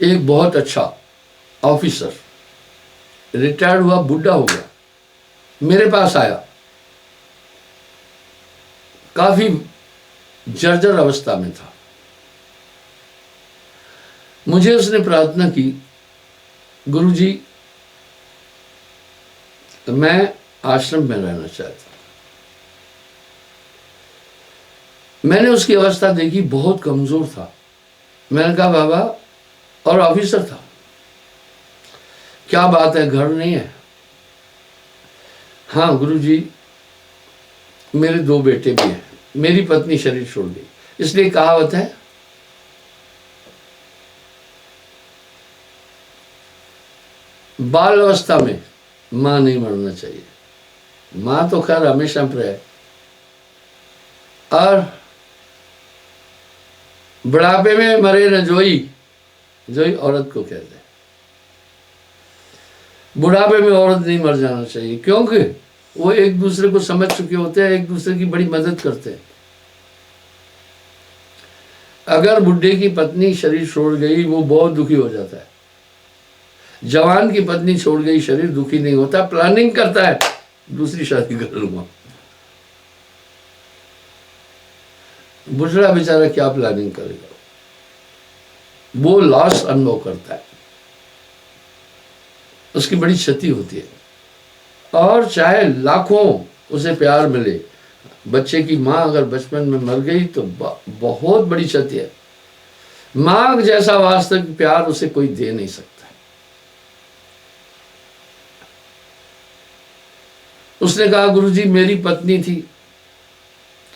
एक बहुत अच्छा ऑफिसर रिटायर्ड हुआ, बुढ़ा हो गया, मेरे पास आया, काफी जर्जर अवस्था में था। मुझे उसने प्रार्थना की, गुरुजी मैं आश्रम में रहना चाहता। मैंने उसकी अवस्था देखी, बहुत कमजोर था। मैंने कहा बाबा, और ऑफिसर था, क्या बात है, घर नहीं है? हाँ गुरुजी, मेरे 2 बेटे भी हैं, मेरी पत्नी शरीर छोड़ गई, इसलिए कहावत है बाल अवस्था में मां नहीं मरना चाहिए। मां तो खैर हमेशा रहे, और बुढ़ापे में मरे न जोई, जोई औरत को कहते हैं। बुढ़ापे में औरत नहीं मर जाना चाहिए, क्योंकि वो एक दूसरे को समझ चुके होते हैं, एक दूसरे की बड़ी मदद करते हैं। अगर बुढ़े की पत्नी शरीर छोड़ गई, वो बहुत दुखी हो जाता है। जवान की पत्नी छोड़ गई, शरीर दुखी नहीं होता, प्लानिंग करता है दूसरी शादी कर लूंगा। बुढ़ा बेचारा क्या प्लानिंग करेगा, वो लॉस अनुभव करता है, उसकी बड़ी क्षति होती है। और चाहे लाखों उसे प्यार मिले, बच्चे की मां अगर बचपन में मर गई तो बहुत बड़ी क्षति है। मां जैसा वास्तविक प्यार उसे कोई दे नहीं सकता। उसने कहा गुरुजी मेरी पत्नी थी,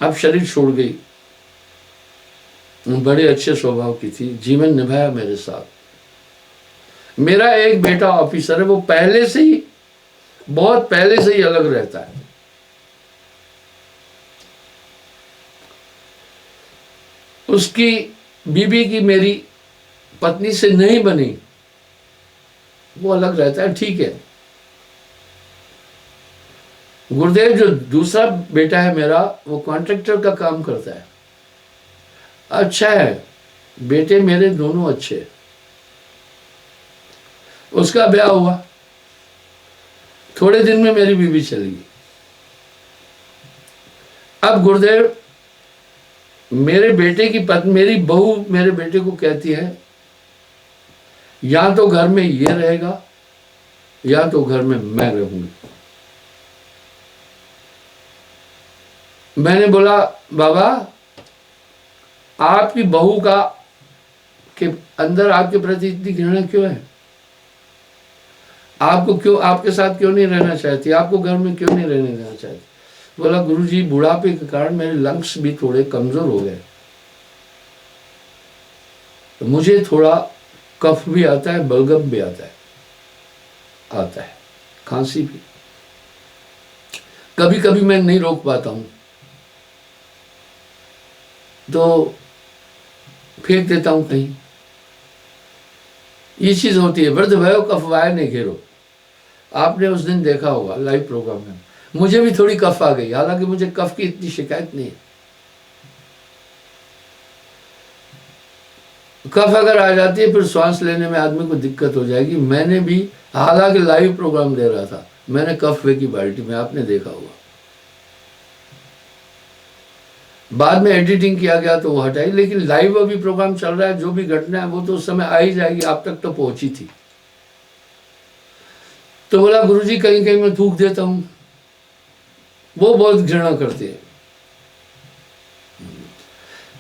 अब शरीर छोड़ गई, बड़े अच्छे स्वभाव की थी, जीवन निभाया मेरे साथ। मेरा एक बेटा ऑफिसर है, वो पहले से ही, बहुत पहले से ही अलग रहता है। उसकी बीबी की मेरी पत्नी से नहीं बनी, वो अलग रहता है, ठीक है। गुरुदेव जो दूसरा बेटा है मेरा, वो कॉन्ट्रैक्टर का काम करता है, अच्छा है, बेटे मेरे दोनों अच्छे। उसका ब्याह हुआ, थोड़े दिन में मेरी बीवी चली गई। अब गुरुदेव मेरे बेटे की पत्नी, मेरी बहू मेरे बेटे को कहती है या तो घर में ये रहेगा या तो घर में मैं रहूंगी। मैंने बोला बाबा, आपकी बहू का के अंदर आपके प्रति इतनी घृणा क्यों है? आपको क्यों, आपके साथ क्यों नहीं रहना चाहती, आपको घर में क्यों नहीं रहने देना चाहती? बोला गुरुजी बुढ़ापे के कारण मेरे लंग्स भी थोड़े कमजोर हो गए, तो मुझे थोड़ा कफ भी आता है, बलगम भी आता है, खांसी भी, कभी कभी मैं नहीं रोक पाता हूं तो फेंक देता हूं कहीं। ये चीज होती है। वृद्ध भयो कफवाय ने घेरो, आपने उस दिन देखा होगा लाइव प्रोग्राम में, मुझे भी थोड़ी कफ आ गई, हालांकि मुझे कफ की इतनी शिकायत नहीं है। कफ अगर आ जाती है फिर श्वास लेने में आदमी को दिक्कत हो जाएगी। मैंने भी, हालांकि लाइव प्रोग्राम दे रहा था, मैंने कफ वे की बाल्टी में, आपने देखा होगा, बाद में एडिटिंग किया गया तो वो हटाई, लेकिन लाइव अभी प्रोग्राम चल रहा है, जो भी घटना है वो तो उस समय आ ही जाएगी, आप तक तो पहुंची थी। तो बोला गुरुजी कहीं कहीं मैं थूक देता हूं, वो बहुत घृणा करते हैं।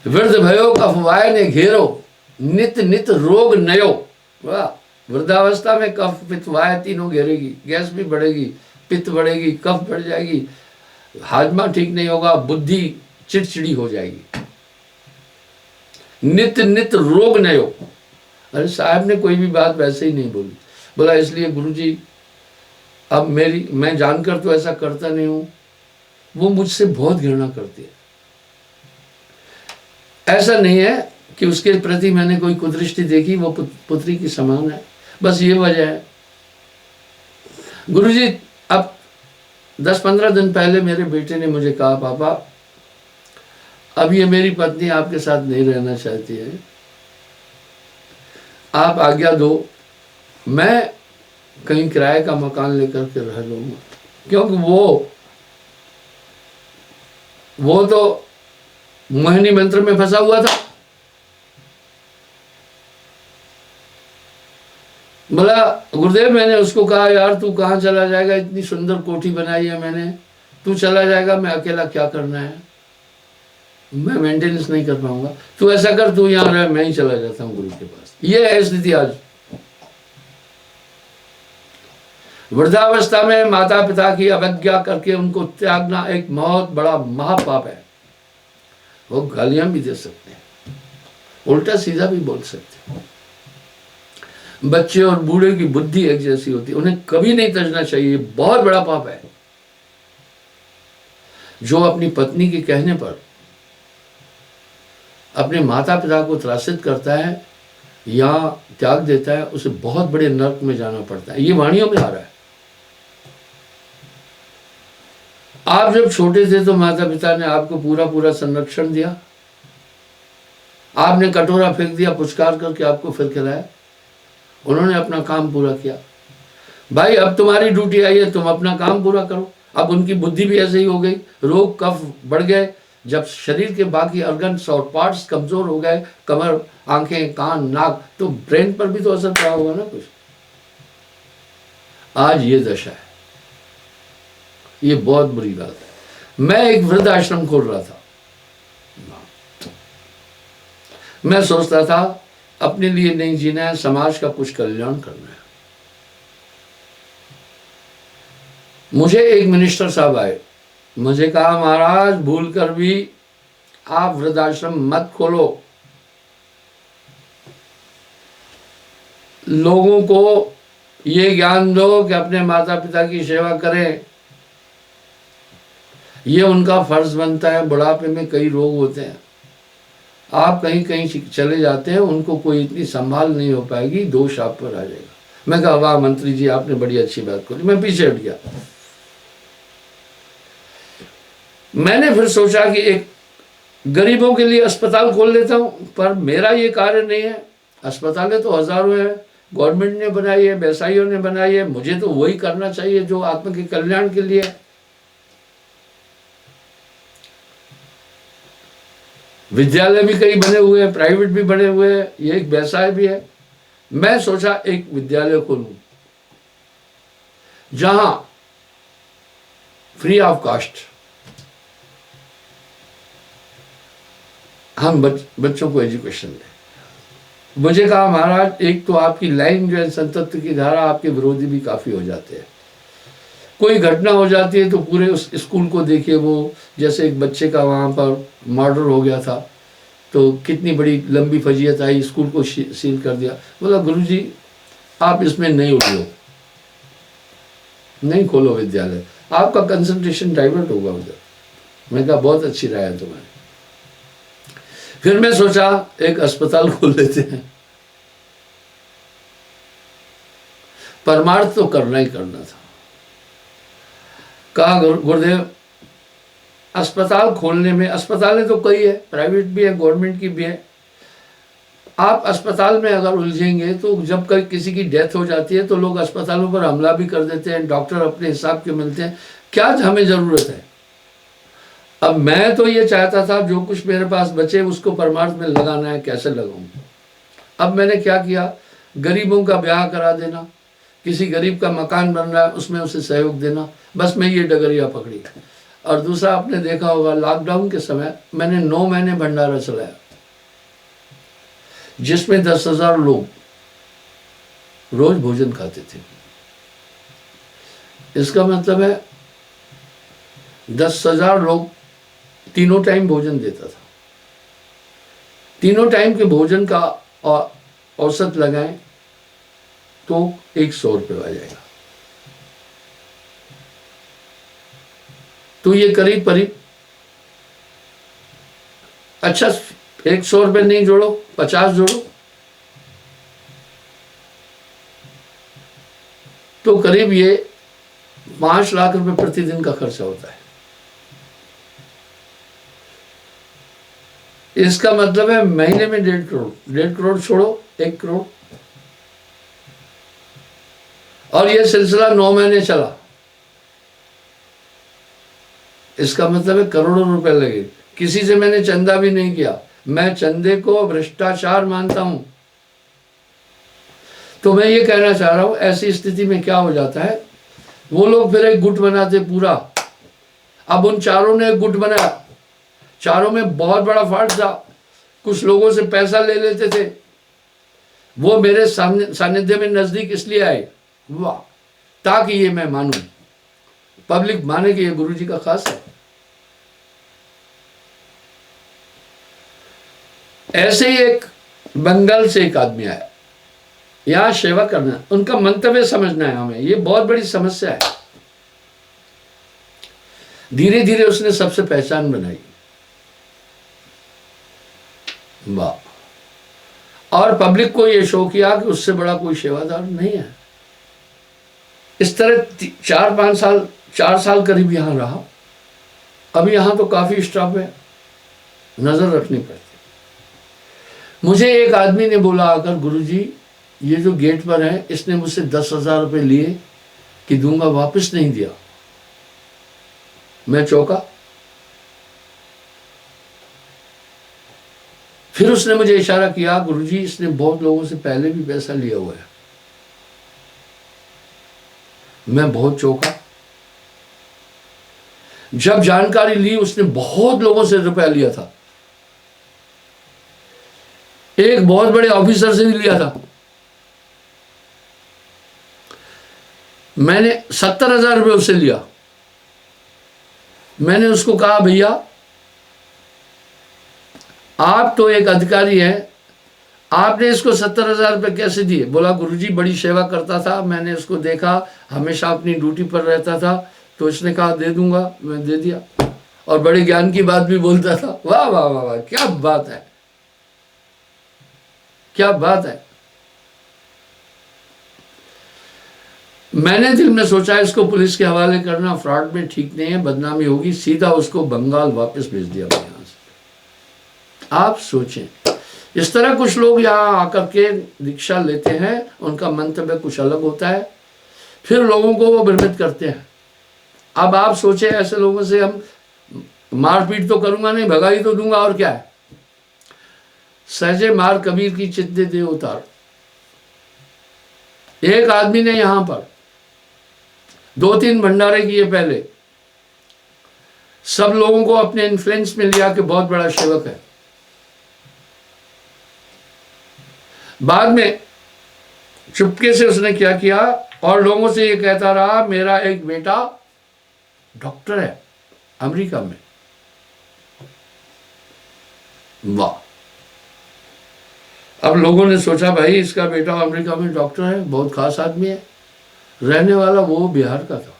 वृद्ध भयो कफवाय ने घेरो, नित नित रोग नयो। वाह, वृद्धावस्था में कफ पित्त वाय तीनों घेरेगी, गैस भी बढ़ेगी, पित्त बढ़ेगी, कफ बढ़ जाएगी, हाजमा ठीक नहीं होगा, बुद्धि चिड़चिड़ी हो जाएगी, नित नित रोग नयो। अरे साहब ने कोई भी बात वैसे ही नहीं बोली। बोला इसलिए गुरुजी अब मैं जानकर तो ऐसा करता नहीं हूं, वो मुझसे बहुत घृणा करती है। ऐसा नहीं है कि उसके प्रति मैंने कोई कुदृष्टि देखी, वो पुत्री की समान है, बस ये वजह है। गुरुजी अब 10-15 दिन पहले मेरे बेटे ने मुझे कहा पापा अब ये मेरी पत्नी आपके साथ नहीं रहना चाहती है, आप आज्ञा दो, मैं कहीं किराए का मकान लेकर के रह लूंगा, क्योंकि वो तो मोहिनी मंत्र में फंसा हुआ था। बोला गुरुदेव, मैंने उसको कहा यार तू कहाँ चला जाएगा, इतनी सुंदर कोठी बनाई है मैंने, तू चला जाएगा, मैं अकेला क्या करना है, मैं मेंटेनेंस नहीं कर पाऊंगा, तू ऐसा कर, तू यहाँ रह, मैं ही चला जाता हूँ गुरु के पास। ये है स्थिति आज। वृद्धावस्था में माता पिता की अवज्ञा करके उनको त्यागना एक बहुत बड़ा महापाप है। वो गालियां भी दे सकते हैं, उल्टा सीधा भी बोल सकते हैं। बच्चे और बूढ़े की बुद्धि एक जैसी होती है, उन्हें कभी नहीं तजना चाहिए, बहुत बड़ा पाप है। जो अपनी पत्नी के कहने पर अपने माता पिता को त्रासित करता है या त्याग देता है, उसे बहुत बड़े नरक में जाना पड़ता है। ये वाणियों में आ रहा है। आप जब छोटे थे तो माता पिता ने आपको पूरा पूरा संरक्षण दिया, आपने कटोरा फेंक दिया, पुचकार करके आपको फिर खिलाया, उन्होंने अपना काम पूरा किया। भाई अब तुम्हारी ड्यूटी आई है, तुम अपना काम पूरा करो। अब उनकी बुद्धि भी ऐसे ही हो गई, रोग कफ बढ़ गए, जब शरीर के बाकी अर्गन्स और पार्ट्स कमजोर हो गए, कमर, आंखें, कान, नाक, तो ब्रेन पर भी तो असर पड़ा होगा ना कुछ। आज ये दशा है, ये बहुत बुरी बात है। मैं एक वृद्ध आश्रम खोल रहा था, मैं सोचता था अपने लिए नहीं जीना है, समाज का कुछ कल्याण करना है। मुझे एक मिनिस्टर साहब आए, मुझे कहा महाराज भूल कर भी आप वृद्धाश्रम मत खोलो, लोगों को ये ज्ञान दो कि अपने माता पिता की सेवा करें, ये उनका फर्ज बनता है। बुढ़ापे में कई रोग होते हैं, आप कहीं कहीं चले जाते हैं, उनको कोई इतनी संभाल नहीं हो पाएगी, दोष आप पर आ जाएगा। मैं कहा वाह मंत्री जी, आपने बड़ी अच्छी बात करी। मैं पीछे हट गया। मैंने फिर सोचा कि एक गरीबों के लिए अस्पताल खोल लेता हूं, पर मेरा ये कार्य नहीं है। अस्पतालें तो हजारों हैं, गवर्नमेंट ने बनाई है, व्यवसायियों ने बनाई है, मुझे तो वही करना चाहिए जो आत्मा के कल्याण के लिए। विद्यालय भी कई बने हुए हैं, प्राइवेट भी बने हुए हैं, ये एक व्यवसाय भी है। मैं सोचा एक विद्यालय खोलूं जहां फ्री ऑफ कॉस्ट हम बच्चों को एजुकेशन दें। मुझे कहा महाराज एक तो आपकी लाइन जो है संतत्व की धारा, आपके विरोधी भी काफी हो जाते हैं। कोई घटना हो जाती है तो पूरे उस स्कूल को देखिए, वो जैसे एक बच्चे का वहाँ पर मर्डर हो गया था, तो कितनी बड़ी लंबी फजीयत आई, स्कूल को सील कर दिया। बोला गुरुजी आप इसमें नहीं उठो, नहीं खोलो विद्यालय, आपका कंसंट्रेशन डाइवर्ट होगा उधर। मैं कहा बहुत अच्छी राय है तुम्हारी। फिर मैं सोचा एक अस्पताल खोल लेते हैं, परमार्थ तो करना ही करना था। कहा गुरुदेव अस्पताल खोलने में, अस्पतालें तो कई है, प्राइवेट भी है, गवर्नमेंट की भी है। आप अस्पताल में अगर उलझेंगे तो जब कभी किसी की डेथ हो जाती है तो लोग अस्पतालों पर हमला भी कर देते हैं, डॉक्टर अपने हिसाब के मिलते हैं, क्या हमें जरूरत है। अब मैं तो ये चाहता था जो कुछ मेरे पास बचे उसको परमार्थ में लगाना है, कैसे लगाऊं। अब मैंने क्या किया, गरीबों का ब्याह करा देना, किसी गरीब का मकान बन रहा है उसमें उसे सहयोग देना, बस मैं ये डगरिया पकड़ी। और दूसरा आपने देखा होगा लॉकडाउन के समय मैंने 9 महीने भंडारा चलाया, जिसमें 10,000 लोग रोज भोजन खाते थे। इसका मतलब है 10,000 लोग, तीनों टाइम भोजन देता था। तीनों टाइम के भोजन का औसत लगाएं तो 100 रुपये आ जाएगा। तो ये करीब करीब, अच्छा 100 रुपये नहीं जोड़ो, 50 जोड़ो, तो करीब ये 5 लाख रुपए प्रतिदिन का खर्चा होता है। इसका मतलब है महीने में 1.5 करोड़, 1.5 करोड़ छोड़ो 1 करोड़, और ये सिलसिला 9 महीने चला। इसका मतलब है करोड़ों रुपए लगे। किसी से मैंने चंदा भी नहीं किया। मैं चंदे को भ्रष्टाचार मानता हूं। तो मैं ये कहना चाह रहा हूं, ऐसी स्थिति में क्या हो जाता है, वो लोग फिर एक गुट बनाते पूरा। अब उन चारों ने एक गुट बनाया, चारों में बहुत बड़ा फाड़ था। कुछ लोगों से पैसा ले लेते थे, वो मेरे सानिध्य में नजदीक इसलिए आए, वाह, ताकि ये मैं मानूं, पब्लिक माने कि ये गुरुजी का खास है। ऐसे ही एक बंगाल से एक आदमी आया, यहां सेवा करना, उनका मंतव्य समझना है हमें, ये बहुत बड़ी समस्या है। धीरे धीरे उसने सबसे पहचान बनाई, वाह। और पब्लिक को यह शो किया कि उससे बड़ा कोई सेवादार नहीं है। इस तरह 4 साल करीब यहां रहा। अभी यहां तो काफी स्टाफ है, नजर रखनी पड़ती। मुझे एक आदमी ने बोला आकर, गुरुजी ये जो गेट पर है, इसने मुझसे 10,000 रुपये लिए कि दूंगा, वापस नहीं दिया। मैं चौंका। फिर उसने मुझे इशारा किया, गुरुजी इसने बहुत लोगों से पहले भी पैसा लिया हुआ है। मैं बहुत चौंका। जब जानकारी ली, उसने बहुत लोगों से रुपया लिया था। एक बहुत बड़े ऑफिसर से भी लिया था। मैंने 70,000 रुपये उससे लिया। मैंने उसको कहा, भैया आप तो एक अधिकारी हैं, आपने इसको 70,000 रुपये कैसे दिए? बोला, गुरुजी बड़ी सेवा करता था, मैंने इसको देखा, हमेशा अपनी ड्यूटी पर रहता था, तो इसने कहा दे दूंगा, मैं दे दिया। और बड़े ज्ञान की बात भी बोलता था। वाह वाह वाह वाह, क्या बात है, क्या बात है। मैंने दिल में सोचा इसको पुलिस के हवाले करना फ्रॉड में ठीक नहीं है, बदनामी होगी। सीधा उसको बंगाल वापस भेज दिया यहां से। आप सोचें, इस तरह कुछ लोग यहाँ आकर के दीक्षा लेते हैं, उनका मंतव्य कुछ अलग होता है, फिर लोगों को वो भ्रमित करते हैं। अब आप सोचें, ऐसे लोगों से हम मारपीट तो करूंगा नहीं, भगाई तो दूंगा, और क्या है। सहजे मार कबीर की चित दे दे उतार। एक आदमी ने यहां पर 2-3 भंडारे किए पहले, सब लोगों को अपने इन्फ्लुएंस में लिया कि बहुत बड़ा सेवक है। बाद में चुपके से उसने क्या किया, और लोगों से ये कहता रहा, मेरा एक बेटा डॉक्टर है अमेरिका में। वाह। अब लोगों ने सोचा, भाई इसका बेटा अमेरिका में डॉक्टर है, बहुत खास आदमी है। रहने वाला वो बिहार का था।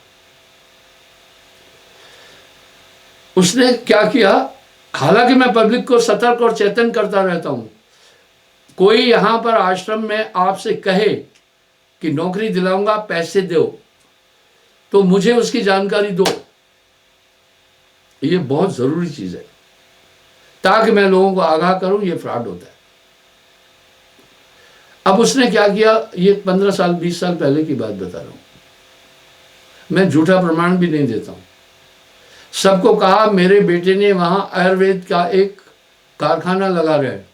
उसने क्या किया, हालांकि मैं पब्लिक को सतर्क और चेतन करता रहता हूं, कोई यहां पर आश्रम में आपसे कहे कि नौकरी दिलाऊंगा, पैसे दो, तो मुझे उसकी जानकारी दो। ये बहुत जरूरी चीज है, ताकि मैं लोगों को आगाह करूं ये फ्रॉड होता है। अब उसने क्या किया, ये 15 साल 20 साल पहले की बात बता रहा हूं, मैं झूठा प्रमाण भी नहीं देता हूं। सबको कहा, मेरे बेटे ने वहां आयुर्वेद का एक कारखाना लगा रहे हैं,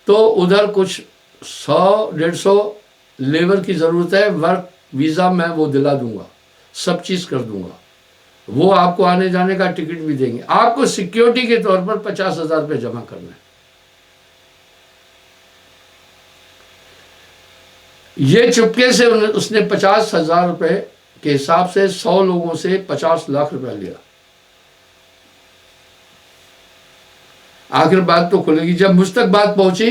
तो उधर कुछ 100-150 लेबर की जरूरत है, वर्क वीजा मैं वो दिला दूंगा, सब चीज कर दूंगा, वो आपको आने जाने का टिकट भी देंगे, आपको सिक्योरिटी के तौर पर 50,000 रुपये जमा करना है। ये चुपके से उसने 50,000 रुपये के हिसाब से 100 लोगों से 50 लाख रुपया लिया। आखिर बात तो खुलेगी। जब मुझ तक बात पहुंची,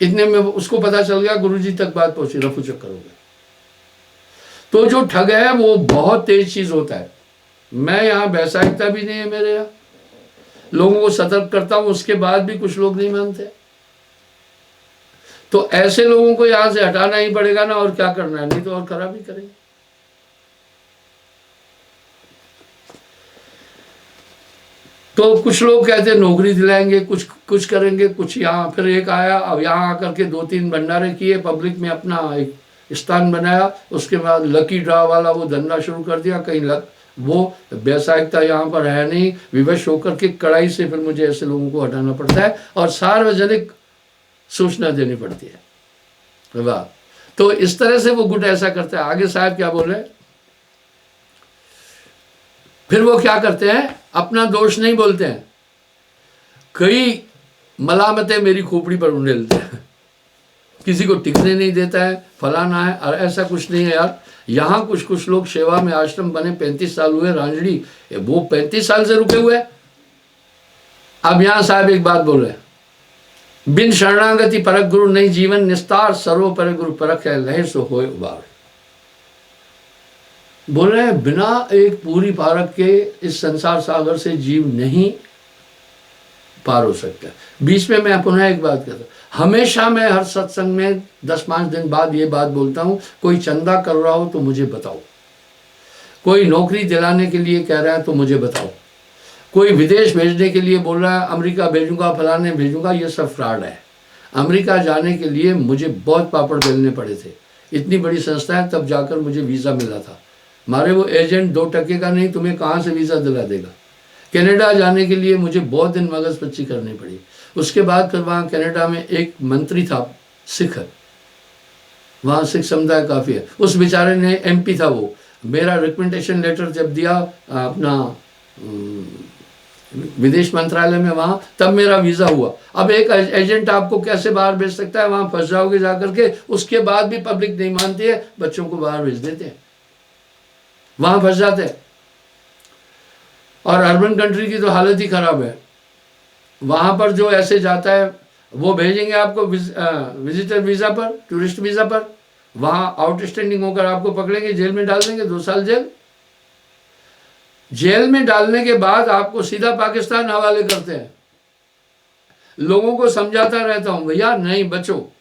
इतने में उसको पता चल गया, गुरुजी तक बात पहुंची, रफू चक्कर हो गया। तो जो ठग है वो बहुत तेज चीज होता है। मैं यहाँ वैसायिकता भी नहीं है मेरे यहाँ, लोगों को सतर्क करता हूं, उसके बाद भी कुछ लोग नहीं मानते। तो ऐसे लोगों को यहां से हटाना ही पड़ेगा ना, और क्या करना है, नहीं तो और खराब ही करेंगे। तो कुछ लोग कहते हैं नौकरी दिलाएंगे, कुछ करेंगे, कुछ यहाँ। फिर एक आया, अब यहाँ आकर के 2-3 भंडारे किए, पब्लिक में अपना एक स्थान बनाया, उसके बाद लकी ड्रा वाला वो धंधा शुरू कर दिया। कहीं वो व्यावसायिकता यहाँ पर है नहीं, विवश होकर के कड़ाई से फिर मुझे ऐसे लोगों को हटाना पड़ता है और सार्वजनिक सूचना देनी पड़ती है। वाह, तो इस तरह से वो गुट ऐसा करता है। आगे साहब क्या बोल रहे हैं, फिर वो क्या करते हैं, अपना दोष नहीं बोलते हैं, कई मलामतें मेरी खोपड़ी पर उंडेलते हैं, किसी को टिकने नहीं देता है, फलाना है। और ऐसा कुछ नहीं है यार, यहाँ कुछ कुछ लोग सेवा में आश्रम बने 35 साल हुए, रांझड़ी वो 35 साल से रुके हुए। अब यहाँ साहब एक बात बोल रहे हैं, बिन शरणागति परक गुरु नहीं जीवन निस्तार, सर्व पर गुरु परख है लहे सो होए उबार। बोल रहे हैं बिना एक पूरी पारक के इस संसार सागर से जीव नहीं पार हो सकता। बीच में मैं पुनः एक बात कहता हूँ, हमेशा मैं हर सत्संग में 10-5 दिन बाद ये बात बोलता हूँ, कोई चंदा कर रहा हो तो मुझे बताओ, कोई नौकरी दिलाने के लिए कह रहा है तो मुझे बताओ, कोई विदेश भेजने के लिए बोल रहा है अमेरिका भेजूंगा, फलाने भेजूंगा, ये सब फ्रॉड है। अमेरिका जाने के लिए मुझे बहुत पापड़ बेलने पड़े थे, इतनी बड़ी संस्था है, तब जाकर मुझे वीज़ा मिला था। मारे वो एजेंट 2 टके का नहीं, तुम्हें कहाँ से वीज़ा दिला देगा। कनाडा जाने के लिए मुझे बहुत दिन मगजपच्ची करनी पड़ी। उसके बाद फिर वहाँ कनाडा में एक मंत्री था सिख, वहाँ सिख समुदाय काफ़ी है, उस बेचारे ने MP था वो, मेरा रिकमेंडेशन लेटर जब दिया अपना विदेश मंत्रालय में वहाँ, तब मेरा वीज़ा हुआ। अब एक एजेंट आपको कैसे बाहर भेज सकता है, वहाँ फंस जाओगे जाकर के। उसके बाद भी पब्लिक नहीं मानती है, बच्चों को बाहर भेज देते हैं, वहाँ फंस जाते हैं। और अर्बन कंट्री की तो हालत ही खराब है, वहाँ पर जो ऐसे जाता है वो भेजेंगे आपको विजिटर वीज़ा पर, टूरिस्ट वीज़ा पर, वहाँ आउटस्टैंडिंग होकर आपको पकड़ेंगे, जेल में डाल देंगे, 2 साल जेल। जेल में डालने के बाद आपको सीधा पाकिस्तान हवाले करते हैं। लोगों को समझाता रहता हूं, भैया नहीं बचो,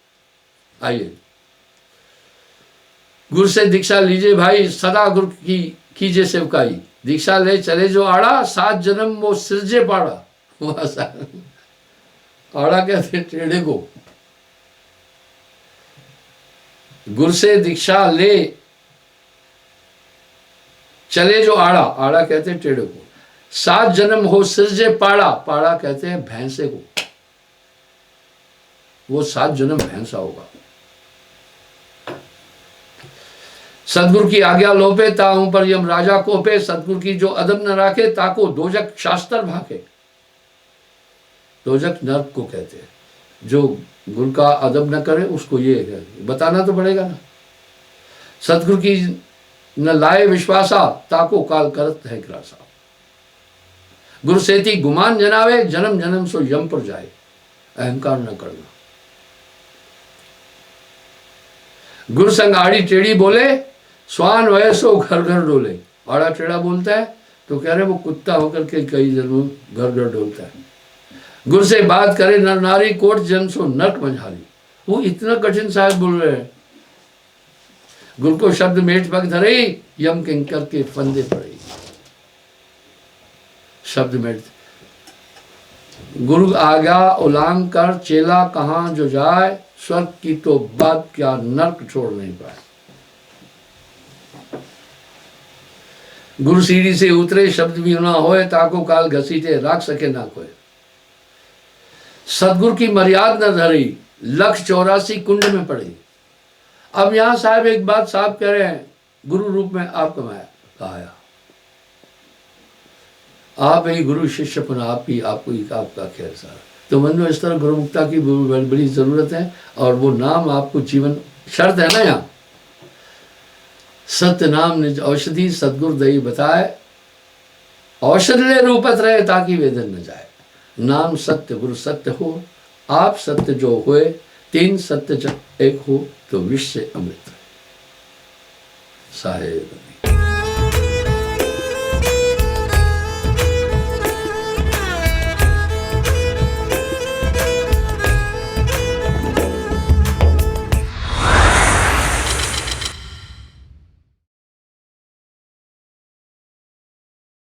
आइए गुरु से दीक्षा लीजिए भाई, सदा गुरु की कीजिए सेवकाई, दीक्षा ले चले जो आड़ा, 7 जन्म वो सिरजे पाड़ा। आड़ा कहते टेढ़े को, गुरु से दीक्षा ले चले जो आड़ा, आड़ा कहते हैं टेढ़े को, 7 जन्म हो सिरजे पाड़ा, पाड़ा कहते हैं भैंसे को, वो 7 जन्म भैंसा होगा। सदगुरु की आज्ञा लोपे ताहू पर यम राजा कोपे, सदगुरु की जो अदब न राखे ताको दोजक शास्त्र भाके। दोजक नर्क को कहते हैं, जो गुरु का अदब न करे उसको ये बताना तो पड़ेगा ना। सदगुरु की न लाए विश्वासा ताको काल करत है ग्रासा। गुरु सेती गुमान जनावे, जन्म जन्म सो यम पर जाए, अहंकार न करना। गुरु संग आड़ी टेढ़ी बोले, स्वान वयसो घर घर डोले। आड़ा टेढ़ा बोलता है तो कह रहे वो कुत्ता होकर के कई जन्म घर घर डोलता है। गुरु से बात करे नर नारी, कोट जन्म सो नरक मंझारी। वो इतना कठिन साहब बोल रहे हैं। गुरु को शब्द मेट पग धरे, यम किंकर के फंदे पड़े। शब्द मेट, गुरु आज्ञा उलांग कर चेला कहाँ जो जाए, स्वर्ग की तो बात क्या नरक छोड़ नहीं पाए। गुरु सीढ़ी से उतरे शब्द भी ना होए, ताको काल घसीटे राख सके ना कोई। सदगुरु की मर्याद न धरी, 184 कुंड में पड़ी। अब यहां साहब एक बात साहब कह रहे हैं, गुरु रूप में आप आया, आप ही गुरु शिष्य पर आप ही, आपको ही आपका खैर सारा। तो मन में इस तरह गुरुमुक्ता की बड़ी जरूरत है, और वो नाम आपको जीवन शर्त है ना। यहाँ सत्य नाम निज औषधि, सदगुरु दई बताए, औषध ले रूपत रहे ताकि वेदन न जाए। नाम सत्य गुरु सत्य हो, आप सत्य जो होए, 3 सत्य जब एक हो तो विश्व से अमृत साहेब।